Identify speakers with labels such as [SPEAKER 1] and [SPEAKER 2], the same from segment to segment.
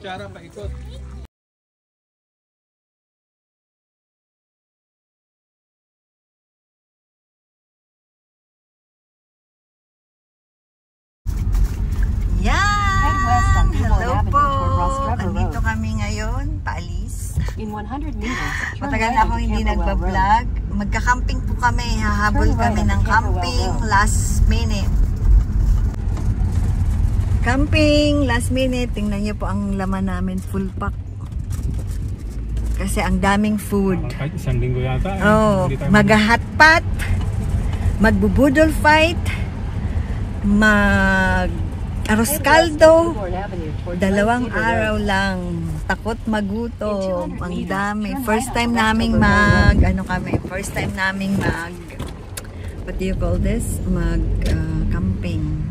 [SPEAKER 1] kutsara paikot.
[SPEAKER 2] Yan! Hello po! Andito kami ngayon, paalis.
[SPEAKER 3] In 100 meters,
[SPEAKER 2] Matagal na akong hindi nagbablog. Magka-camping po kami. Hahabol kami ng camping last minute. Camping last minute. Tingnan niyo po ang laman namin. Full pack. Kasi ang daming food.
[SPEAKER 1] Kahit isang linggo yata.
[SPEAKER 2] Oh, mag-hotpot. Magbubudol fight. Arroz caldo, 2 araw lang. Takot magutom. Ang dami. First time naming first time naming what do you call this? Camping.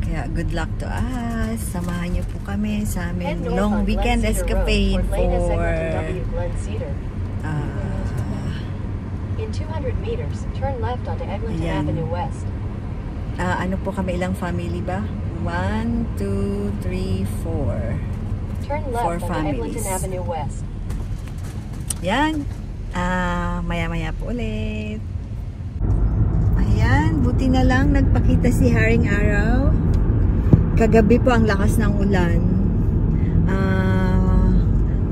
[SPEAKER 2] Kaya good luck to us. Samahan niyo po kami sa aming long weekend escapade for
[SPEAKER 3] in 200 meters, turn left onto Eglinton Avenue West.
[SPEAKER 2] Ano po kami, ilang family ba? 1, 2, 3, 4.
[SPEAKER 3] Turn left onto Eglinton Avenue West.
[SPEAKER 2] Yan. Maya-maya po ulit. Ayan, buti na lang nagpakita si Haring Araw. Kagabi po ang lakas ng ulan.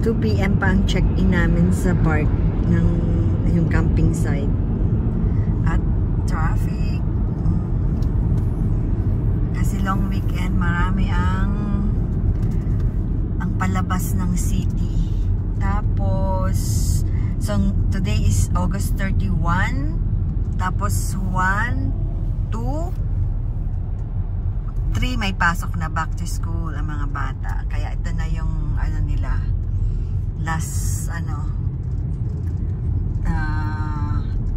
[SPEAKER 2] 2 PM pa ang check-in namin sa park ng yung camping site. At traffic. Kasi long weekend, marami ang palabas ng city. Tapos, so today is August 31. Tapos 1, 2, 3 may pasok na back to school ang mga bata. Kaya ito na yung nila last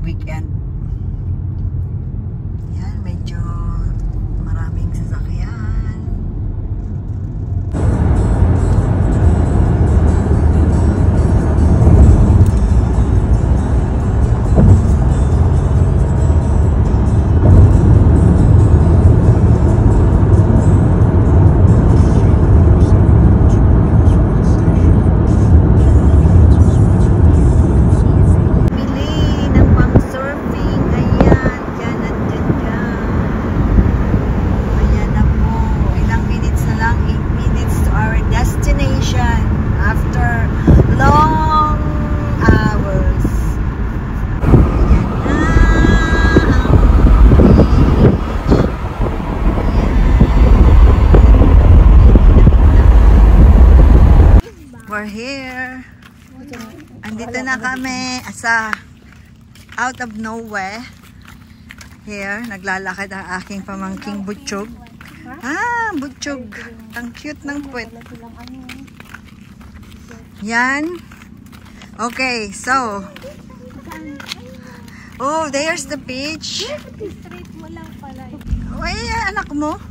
[SPEAKER 2] weekend. Yan, medyo maraming sasakyan. We're here. Andito na kami sa out of nowhere. Here, naglalakad ang aking pamangking Butchog. Butchog. Ang cute ng puwet. Yan. Okay, so. Oh, there's the beach. Uy, anak mo.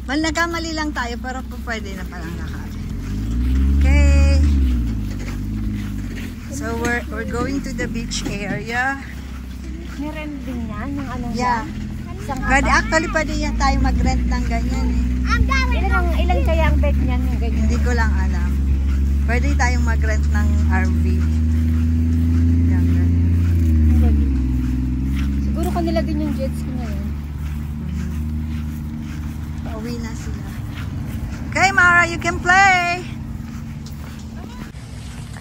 [SPEAKER 2] Nagkamali lang tayo, pero pwede na palang lakad. Okay. So we're going to the beach area.
[SPEAKER 3] May rent din yan? Yung
[SPEAKER 2] yeah. Actually, pwede yan tayo mag-rent ng ganyan eh.
[SPEAKER 3] Ilan kaya ang bed niyan?
[SPEAKER 2] Hindi ko lang alam. Pwede tayong mag-rent ng RV. Yan, ganyan.
[SPEAKER 3] Siguro kanila din yung jet ski ngayon.
[SPEAKER 2] Pauwi na sila. Okay, Mara, you can play!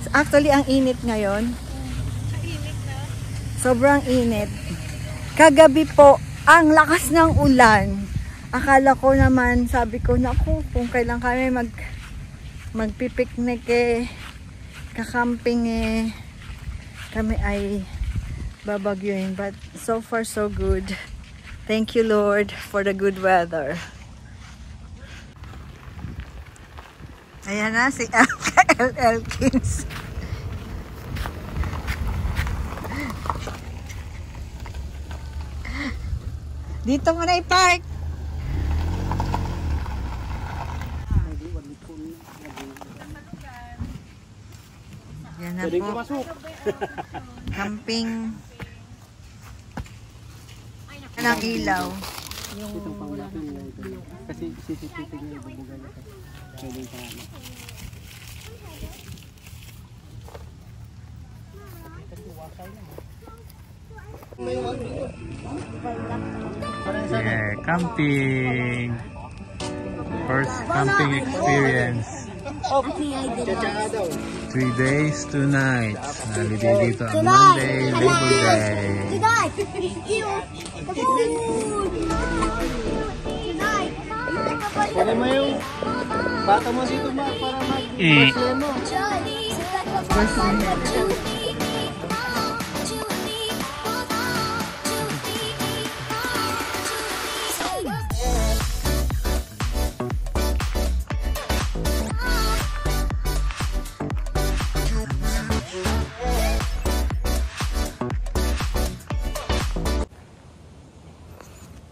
[SPEAKER 2] Actually, ang init ngayon. Sobrang init. Kagabi po, ang lakas ng ulan. Akala ko naman, sabi ko, naku, kung kailan kami magpipiknik kakamping kami ay babagyuin. But so far, so good. Thank you, Lord, for the good weather. Ayan na si Elkins. Dito mo na i-park. Yan na po. Camping. Yan ang ilaw.
[SPEAKER 1] Itong pang-lapin nga ito. Kasi CCTV niya ibubuga niya. Pwede sa ano.
[SPEAKER 4] Yeah, camping. First camping experience. 3 days, 2 nights. Holiday dito ang Monday, Labor Day.
[SPEAKER 1] Pwede mo yung bata mo dito ma para mag-birthday mo.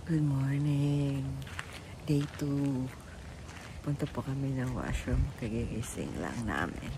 [SPEAKER 2] Good morning. Day 2. Punta po kami ng washroom. Kagigising lang namin.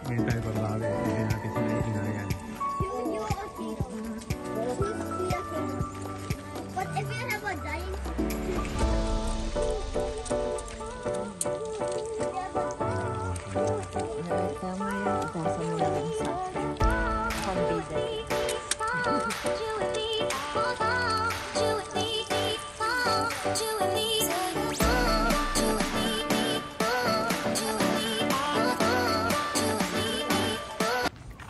[SPEAKER 4] Ngayon tayo pagbawi. Hindi natin sila inayan.
[SPEAKER 5] What if you have a giant?
[SPEAKER 2] Tama yan. Itasa mo lang sa pambida.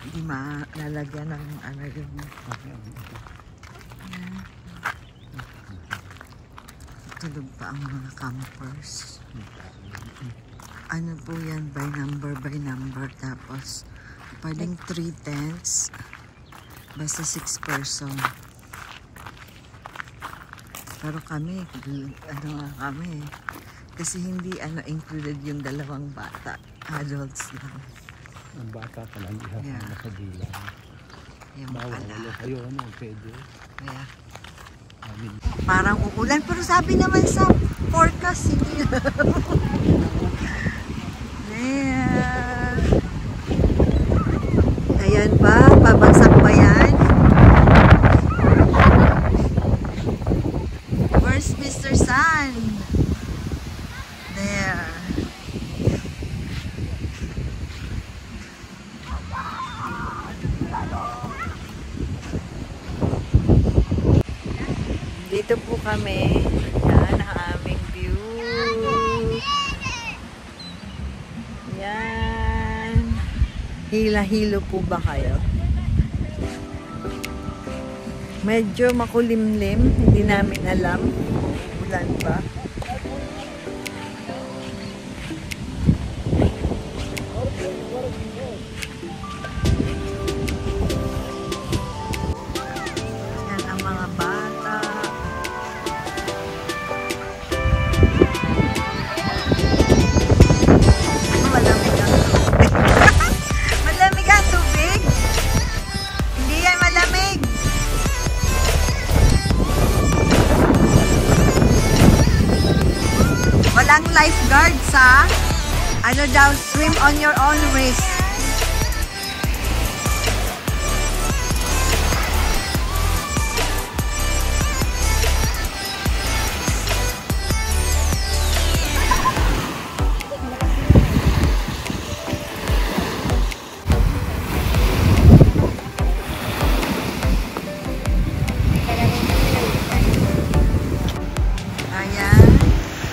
[SPEAKER 2] Hindi malalagyan ng ano yung tulog pa ang mga campers. Ano po yan, by number, tapos pwedeng 3 tents, basta 6 person. Pero kami, ano nga kami, kasi hindi included yung 2 bata, adults lang.
[SPEAKER 1] Ang bata pa lang ihasama sa bilang.
[SPEAKER 2] Yung
[SPEAKER 1] Bawal
[SPEAKER 2] pala.
[SPEAKER 1] kayo, ano, pwede.
[SPEAKER 2] Kaya,
[SPEAKER 1] Amin.
[SPEAKER 2] parang uulan, pero sabi naman sa forecast, hindi na. Ayan pa, pabagsak pa yan. Where's Mr. Sun? There. Dito po kami. Yan ang aming view. Yan. Hila-hilo po ba kayo? Medyo makulimlim. Hindi namin alam. Ulan ba? Yan ang mga bata. Malamig ang tubig. Malamig ang tubig? Hindi yan malamig. Walang lifeguards ha. Ano daw, swim on your own risk. Ayan,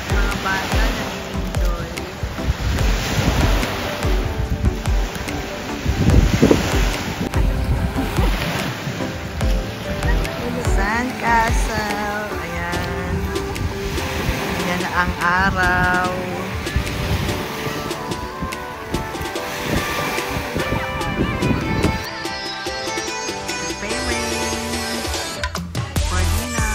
[SPEAKER 2] mga bata nag-enjoy. ang araw. For dinner.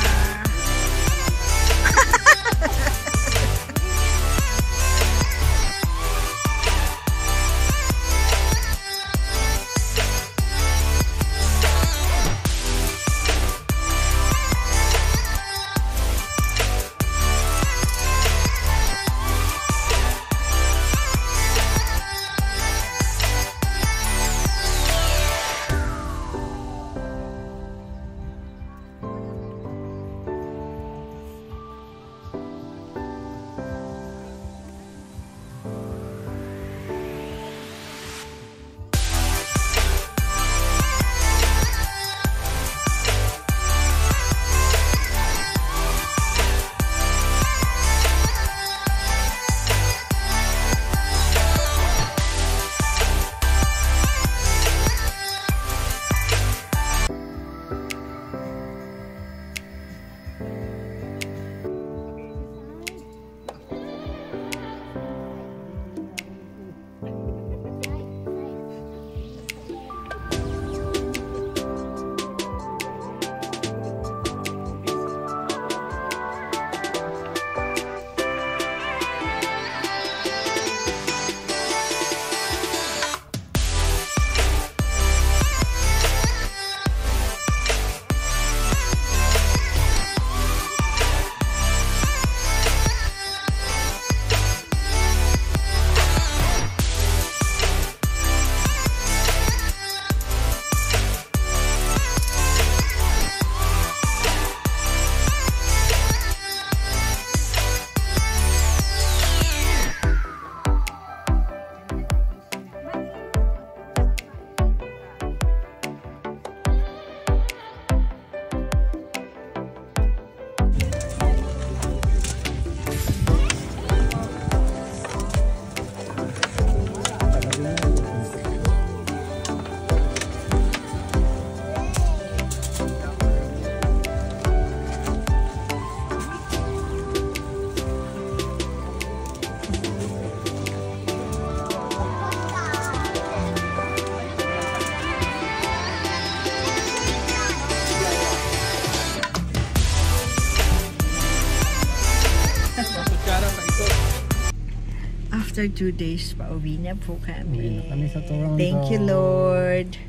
[SPEAKER 2] After 2 days, pauwi na po kami.
[SPEAKER 1] Uwi na kami sa Toronto.
[SPEAKER 2] Thank you, Lord,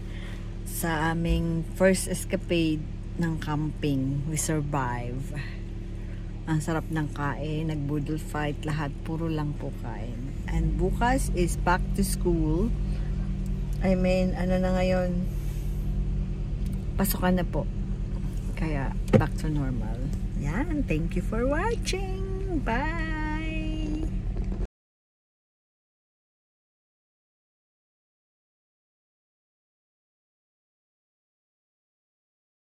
[SPEAKER 2] sa aming first escapade ng camping. We survive. Ang sarap ng kain, nag-boodle fight, lahat puro lang po kain. And bukas is back to school. I mean, ano na ngayon? Pasukan na po. Kaya, back to normal. Yan, thank you for watching. Bye!